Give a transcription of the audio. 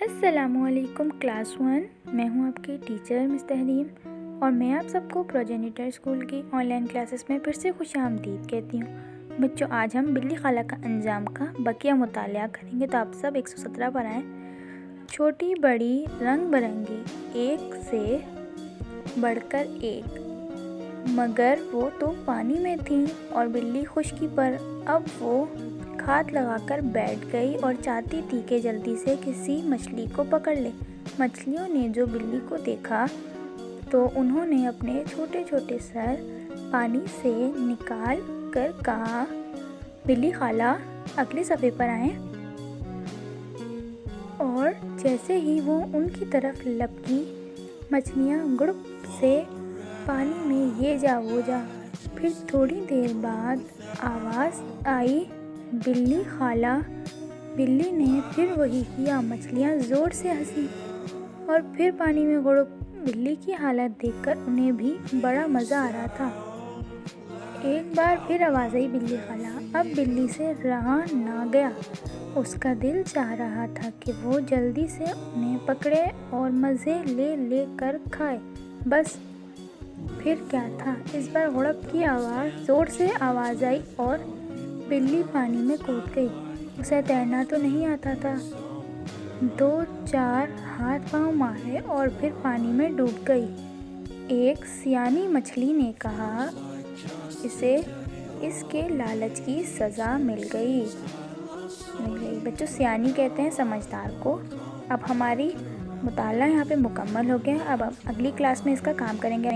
السلام علیکم کلاس 1 میں ہوں آپ کی ٹیچر مس تحریم اور میں آپ سب کو پروجینیٹر اسکول کی آن لائن کلاسز میں پھر سے خوش آمدید کہتی ہوں۔ بچوں، آج ہم بلی خالہ کا انجام کا بقیہ مطالعہ کریں گے، تو آپ سب 117 پر آئیں۔ چھوٹی بڑی رنگ برنگی ایک سے بڑھ کر ایک، مگر وہ تو پانی میں تھیں اور بلی خشکی پر۔ اب وہ کھاد لگا کر بیٹھ گئی اور چاہتی تھی کہ جلدی سے کسی مچھلی کو پکڑ لے۔ مچھلیوں نے جو بلی کو دیکھا تو انہوں نے اپنے چھوٹے چھوٹے سر پانی سے نکال کر کہا، بلی خالہ اگلے صفحے پر آئیں۔ اور جیسے ہی وہ ان کی طرف لپکی، مچھلیاں گڑپ سے پانی میں یہ جا وہ جا۔ پھر تھوڑی دیر بعد آواز آئی، بلی خالہ۔ بلی نے پھر وہی کیا، مچھلیاں زور سے ہنسی اور پھر پانی میں گڑپ۔ بلی کی حالت دیکھ کر انہیں بھی بڑا مزہ آ رہا تھا۔ ایک بار پھر آواز آئی، بلی خالہ۔ اب بلی سے رہا نہ گیا، اس کا دل چاہ رہا تھا کہ وہ جلدی سے انہیں پکڑے اور مزے لے لے کر کھائے۔ بس پھر کیا تھا، اس بار گڑپ کی زور سے آواز آئی اور بلی پانی میں کود گئی۔ اسے تیرنا تو نہیں آتا تھا، 2-4 ہاتھ پاؤں مارے اور پھر پانی میں ڈوب گئی۔ ایک سیانی مچھلی نے کہا، اسے اس کے لالچ کی سزا مل گئی۔ بچوں، سیانی کہتے ہیں سمجھدار کو۔ اب ہماری مطالعہ یہاں پہ مکمل ہو گیا۔ اب اگلی کلاس میں اس کا کام کریں گے۔